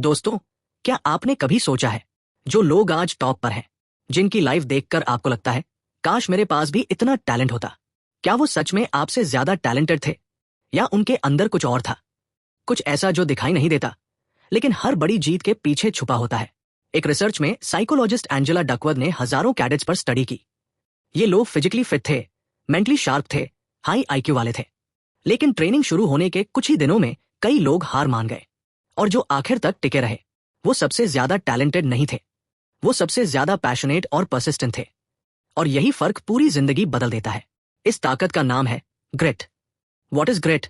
दोस्तों, क्या आपने कभी सोचा है, जो लोग आज टॉप पर हैं, जिनकी लाइफ देखकर आपको लगता है काश मेरे पास भी इतना टैलेंट होता, क्या वो सच में आपसे ज्यादा टैलेंटेड थे या उनके अंदर कुछ और था, कुछ ऐसा जो दिखाई नहीं देता लेकिन हर बड़ी जीत के पीछे छुपा होता है। एक रिसर्च में साइकोलॉजिस्ट एंजेला डकवर्थ ने हजारों कैडेट्स पर स्टडी की। ये लोग फिजिकली फिट थे, मेंटली शार्प थे, हाई आईक्यू वाले थे, लेकिन ट्रेनिंग शुरू होने के कुछ ही दिनों में कई लोग हार मान गए और जो आखिर तक टिके रहे वो सबसे ज्यादा टैलेंटेड नहीं थे, वो सबसे ज्यादा पैशनेट और परसिस्टेंट थे। और यही फर्क पूरी जिंदगी बदल देता है। इस ताकत का नाम है grit. What is grit?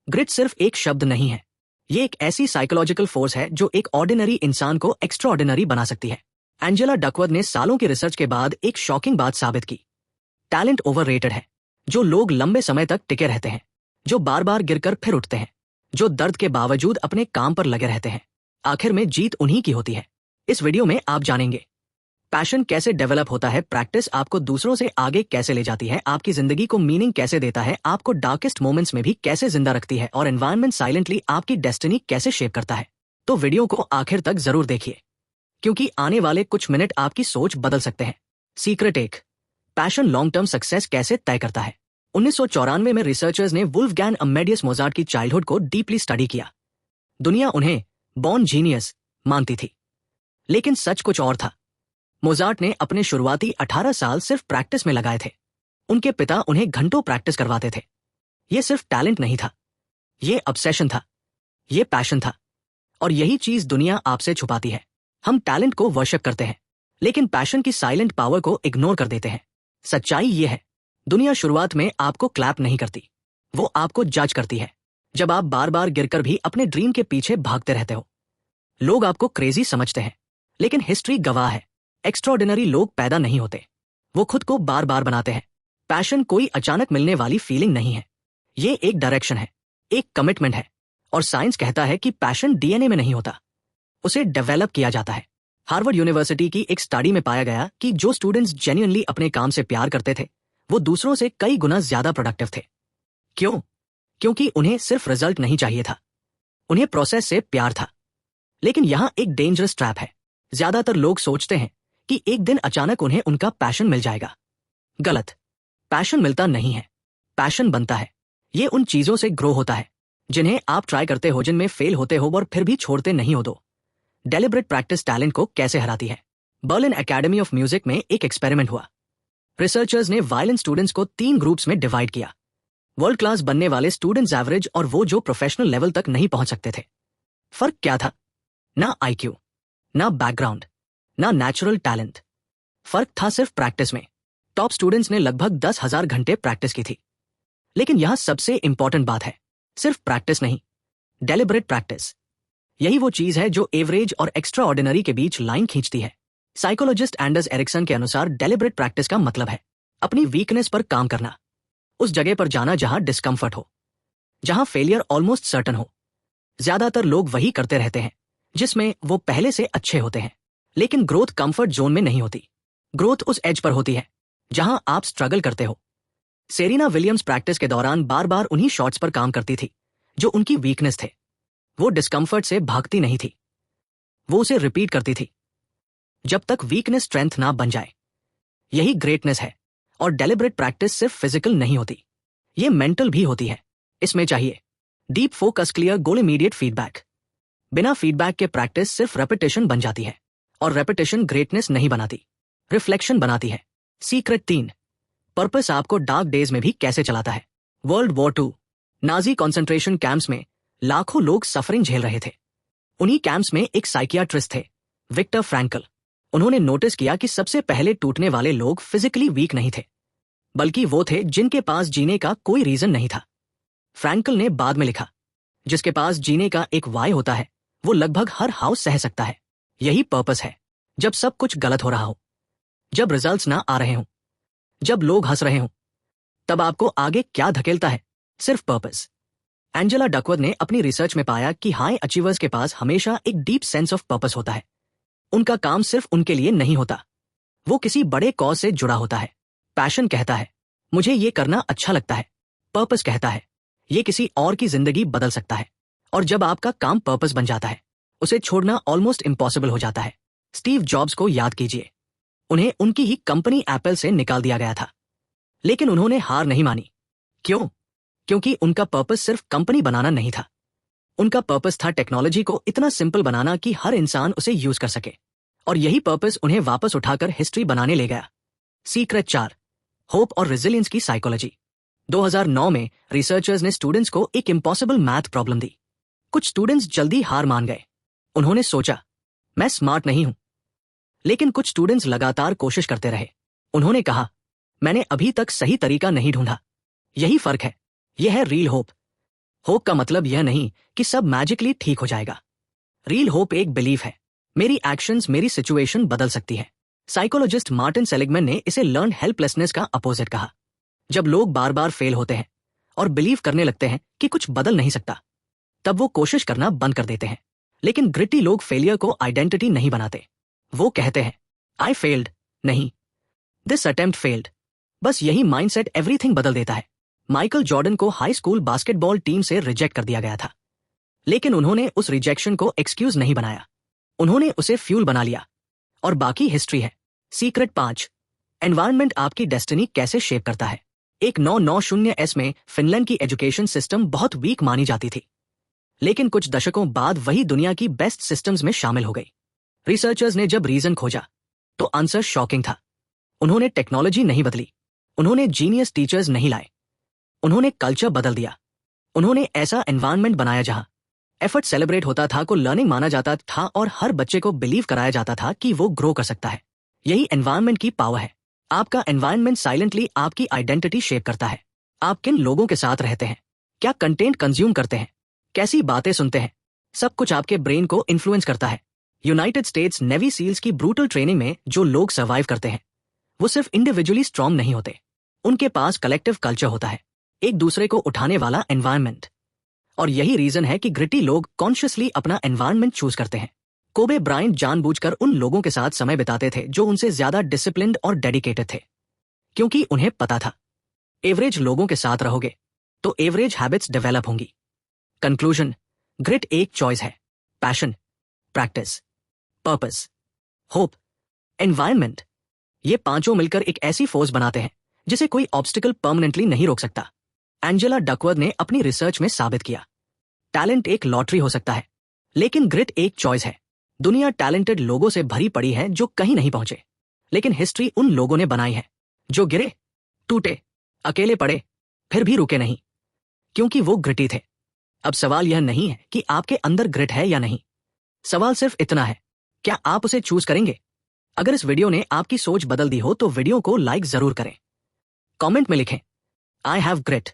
Grit सिर्फ एक शब्द नहीं है, ये एक ऐसी साइकोलॉजिकल फोर्स है जो एक ऑर्डिनरी इंसान को एक्स्ट्राऑर्डिनरी बना सकती है। एंजेला डकवर्थ ने सालों की रिसर्च के बाद एक शॉकिंग बात साबित की। टैलेंट ओवररेटेड है। जो लोग लंबे समय तक टिके रहते हैं, जो बार बार गिरकर फिर उठते हैं, जो दर्द के बावजूद अपने काम पर लगे रहते हैं, आखिर में जीत उन्हीं की होती है। इस वीडियो में आप जानेंगे पैशन कैसे डेवलप होता है, प्रैक्टिस आपको दूसरों से आगे कैसे ले जाती है, आपकी जिंदगी को मीनिंग कैसे देता है, आपको डार्केस्ट मोमेंट्स में भी कैसे जिंदा रखती है, और एनवायरनमेंट साइलेंटली आपकी डेस्टिनी कैसे शेप करता है। तो वीडियो को आखिर तक जरूर देखिए, क्योंकि आने वाले कुछ मिनट आपकी सोच बदल सकते हैं। सीक्रेट एक, पैशन लॉन्ग टर्म सक्सेस कैसे तय करता है। 1994 में रिसर्चर्स ने वुल्फगैंग अमेडियस मोजार्ट की चाइल्डहुड को डीपली स्टडी किया। दुनिया उन्हें बॉर्न जीनियस मानती थी, लेकिन सच कुछ और था। मोजार्ट ने अपने शुरुआती 18 साल सिर्फ प्रैक्टिस में लगाए थे। उनके पिता उन्हें घंटों प्रैक्टिस करवाते थे। यह सिर्फ टैलेंट नहीं था, यह ऑब्सेशन था, यह पैशन था। और यही चीज दुनिया आपसे छुपाती है। हम टैलेंट को वर्शिप करते हैं, लेकिन पैशन की साइलेंट पावर को इग्नोर कर देते हैं। सच्चाई यह है, दुनिया शुरुआत में आपको क्लैप नहीं करती, वो आपको जज करती है। जब आप बार बार गिरकर भी अपने ड्रीम के पीछे भागते रहते हो, लोग आपको क्रेजी समझते हैं। लेकिन हिस्ट्री गवाह है, एक्स्ट्राऑर्डिनरी लोग पैदा नहीं होते, वो खुद को बार बार बनाते हैं। पैशन कोई अचानक मिलने वाली फीलिंग नहीं है, ये एक डायरेक्शन है, एक कमिटमेंट है। और साइंस कहता है कि पैशन डीएनए में नहीं होता, उसे डेवलप किया जाता है। हार्वर्ड यूनिवर्सिटी की एक स्टडी में पाया गया कि जो स्टूडेंट्स जेन्युइनली अपने काम से प्यार करते थे, वो दूसरों से कई गुना ज्यादा प्रोडक्टिव थे। क्यों? क्योंकि उन्हें सिर्फ रिजल्ट नहीं चाहिए था, उन्हें प्रोसेस से प्यार था। लेकिन यहां एक डेंजरस ट्रैप है। ज्यादातर लोग सोचते हैं कि एक दिन अचानक उन्हें उनका पैशन मिल जाएगा। गलत। पैशन मिलता नहीं है, पैशन बनता है। ये उन चीजों से ग्रो होता है जिन्हें आप ट्राई करते हो, जिनमें फेल होते हो और फिर भी छोड़ते नहीं हो। दो डेलिब्रेट प्रैक्टिस टैलेंट को कैसे हराती है। बर्लिन एकेडमी ऑफ म्यूजिक में एक एक्सपेरिमेंट हुआ। रिसर्चर्स ने वायलिन स्टूडेंट्स को 3 ग्रुप्स में डिवाइड किया। वर्ल्ड क्लास बनने वाले स्टूडेंट्स एवरेज और वो जो प्रोफेशनल लेवल तक नहीं पहुंच सकते थे। फर्क क्या था? ना आईक्यू, ना बैकग्राउंड, ना नेचुरल टैलेंट। फर्क था सिर्फ प्रैक्टिस में। टॉप स्टूडेंट्स ने लगभग 10,000 घंटे प्रैक्टिस की थी। लेकिन यहां सबसे इंपॉर्टेंट बात है, सिर्फ प्रैक्टिस नहीं, डेलिब्रेट प्रैक्टिस। यही वो चीज है जो एवरेज और एक्स्ट्रा ऑर्डिनरी के बीच लाइन खींचती है। साइकोलॉजिस्ट एंडर्स एरिक्सन के अनुसार डेलिब्रेट प्रैक्टिस का मतलब है अपनी वीकनेस पर काम करना, उस जगह पर जाना जहां डिस्कम्फर्ट हो, जहां फेलियर ऑलमोस्ट सर्टन हो। ज्यादातर लोग वही करते रहते हैं जिसमें वो पहले से अच्छे होते हैं, लेकिन ग्रोथ कंफर्ट जोन में नहीं होती। ग्रोथ उस एज पर होती है जहां आप स्ट्रगल करते हो। सेरेना विलियम्स प्रैक्टिस के दौरान बार बार उन्हीं शॉट्स पर काम करती थी जो उनकी वीकनेस थे। वो डिस्कम्फर्ट से भागती नहीं थी, वो उसे रिपीट करती थी जब तक वीकनेस स्ट्रेंथ ना बन जाए। यही ग्रेटनेस है। और डेलिब्रेट प्रैक्टिस सिर्फ फिजिकल नहीं होती, ये मेंटल भी होती है। इसमें चाहिए deep focus, clear goal, immediate feedback. बिना फीडबैक के प्रैक्टिस सिर्फ रेपिटेशन बन जाती है, और रेपिटेशन ग्रेटनेस नहीं बनाती, रिफ्लेक्शन बनाती है। सीक्रेट 3, पर्पस आपको डार्क डेज में भी कैसे चलाता है। World war 2 Nazi concentration camps में लाखों लोग सफरिंग झेल रहे थे। उन्हीं कैंप्स में एक साइकियाट्रिस्ट थे, विक्टर फ्रैंकल। उन्होंने नोटिस किया कि सबसे पहले टूटने वाले लोग फिजिकली वीक नहीं थे, बल्कि वो थे जिनके पास जीने का कोई रीजन नहीं था। फ्रैंकल ने बाद में लिखा, जिसके पास जीने का एक वाई होता है, वो लगभग हर हाउ सह सकता है। यही पर्पस है। जब सब कुछ गलत हो रहा हो, जब रिजल्ट्स ना आ रहे हों, जब लोग हंस रहे हों, तब आपको आगे क्या धकेलता है? सिर्फ पर्पस। एंजेला डकवर्थ ने अपनी रिसर्च में पाया कि हाई अचीवर्स के पास हमेशा एक डीप सेंस ऑफ पर्पस होता है। उनका काम सिर्फ उनके लिए नहीं होता, वो किसी बड़े कॉज से जुड़ा होता है। पैशन कहता है मुझे ये करना अच्छा लगता है, पर्पस कहता है ये किसी और की जिंदगी बदल सकता है। और जब आपका काम पर्पस बन जाता है, उसे छोड़ना ऑलमोस्ट इम्पॉसिबल हो जाता है। स्टीव जॉब्स को याद कीजिए, उन्हें उनकी ही कंपनी एप्पल से निकाल दिया गया था, लेकिन उन्होंने हार नहीं मानी। क्यों? क्योंकि उनका पर्पस सिर्फ कंपनी बनाना नहीं था, उनका पर्पस था टेक्नोलॉजी को इतना सिंपल बनाना कि हर इंसान उसे यूज कर सके, और यही पर्पस उन्हें वापस उठाकर हिस्ट्री बनाने ले गया। सीक्रेट 4, होप और रेजिलियंस की साइकोलॉजी। 2009 में रिसर्चर्स ने स्टूडेंट्स को एक इम्पॉसिबल मैथ प्रॉब्लम दी। कुछ स्टूडेंट्स जल्दी हार मान गए, उन्होंने सोचा मैं स्मार्ट नहीं हूं। लेकिन कुछ स्टूडेंट्स लगातार कोशिश करते रहे, उन्होंने कहा मैंने अभी तक सही तरीका नहीं ढूंढा। यही फर्क है, यह है रियल होप। होप का मतलब यह नहीं कि सब मैजिकली ठीक हो जाएगा। रियल होप एक बिलीफ है, मेरी एक्शंस मेरी सिचुएशन बदल सकती है। साइकोलॉजिस्ट मार्टिन सेलिगमैन ने इसे लर्न हेल्पलेसनेस का अपोजिट कहा। जब लोग बार बार फेल होते हैं और बिलीव करने लगते हैं कि कुछ बदल नहीं सकता, तब वो कोशिश करना बंद कर देते हैं। लेकिन ग्रिटी लोग फेलियर को आइडेंटिटी नहीं बनाते, वो कहते हैं आई फेल्ड, नहीं दिस अटेम्प्ट फेल्ड। बस यही माइंडसेट एवरीथिंग बदल देता है। माइकल जॉर्डन को हाई स्कूल बास्केटबॉल टीम से रिजेक्ट कर दिया गया था, लेकिन उन्होंने उस रिजेक्शन को एक्सक्यूज नहीं बनाया, उन्होंने उसे फ्यूल बना लिया, और बाकी हिस्ट्री है। सीक्रेट 5, एनवायरनमेंट आपकी डेस्टिनी कैसे शेप करता है। 1990s में फिनलैंड की एजुकेशन सिस्टम बहुत वीक मानी जाती थी, लेकिन कुछ दशकों बाद वही दुनिया की बेस्ट सिस्टम्स में शामिल हो गई। रिसर्चर्स ने जब रीजन खोजा तो आंसर शॉकिंग था। उन्होंने टेक्नोलॉजी नहीं बदली, उन्होंने जीनियस टीचर्स नहीं लाए, उन्होंने कल्चर बदल दिया। उन्होंने ऐसा एनवायरनमेंट बनाया जहां एफर्ट सेलिब्रेट होता था, को लर्निंग माना जाता था, और हर बच्चे को बिलीव कराया जाता था कि वो ग्रो कर सकता है। यही एनवायरनमेंट की पावर है। आपका एनवायरनमेंट साइलेंटली आपकी आइडेंटिटी शेप करता है। आप किन लोगों के साथ रहते हैं, क्या कंटेंट कंज्यूम करते हैं, कैसी बातें सुनते हैं, सब कुछ आपके ब्रेन को इन्फ्लुएंस करता है। यूनाइटेड स्टेट्स नेवी सील्स की ब्रूटल ट्रेनिंग में जो लोग सर्वाइव करते हैं, वो सिर्फ इंडिविजुअली स्ट्रॉन्ग नहीं होते, उनके पास कलेक्टिव कल्चर होता है, एक दूसरे को उठाने वाला एनवायरनमेंट। और यही रीजन है कि ग्रिटी लोग कॉन्शियसली अपना एनवायरनमेंट चूज करते हैं। कोबे ब्रायंट जानबूझकर उन लोगों के साथ समय बिताते थे जो उनसे ज्यादा डिसिप्लिन्ड और डेडिकेटेड थे, क्योंकि उन्हें पता था एवरेज लोगों के साथ रहोगे तो एवरेज हैबिट्स डेवलप होंगी। कंक्लूजन, ग्रिट एक चॉइस है, passion, practice, purpose, hope, environment. ये पांचों मिलकर एक ऐसी फोर्स बनाते हैं जिसे कोई ऑब्स्टिकल परमानेंटली नहीं रोक सकता। एंजेला डकवर्थ ने अपनी रिसर्च में साबित किया, टैलेंट एक लॉटरी हो सकता है, लेकिन ग्रिट एक चॉइस है। दुनिया टैलेंटेड लोगों से भरी पड़ी है जो कहीं नहीं पहुंचे, लेकिन हिस्ट्री उन लोगों ने बनाई है जो गिरे, टूटे, अकेले पड़े, फिर भी रुके नहीं, क्योंकि वो ग्रिटी थे। अब सवाल यह नहीं है कि आपके अंदर ग्रिट है या नहीं, सवाल सिर्फ इतना है, क्या आप उसे चूज करेंगे? अगर इस वीडियो ने आपकी सोच बदल दी हो तो वीडियो को लाइक जरूर करें, कमेंट में लिखें आई हैव ग्रिट,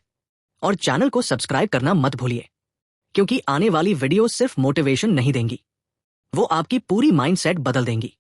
और चैनल को सब्सक्राइब करना मत भूलिए, क्योंकि आने वाली वीडियो सिर्फ मोटिवेशन नहीं देंगी, वो आपकी पूरी माइंडसेट बदल देंगी।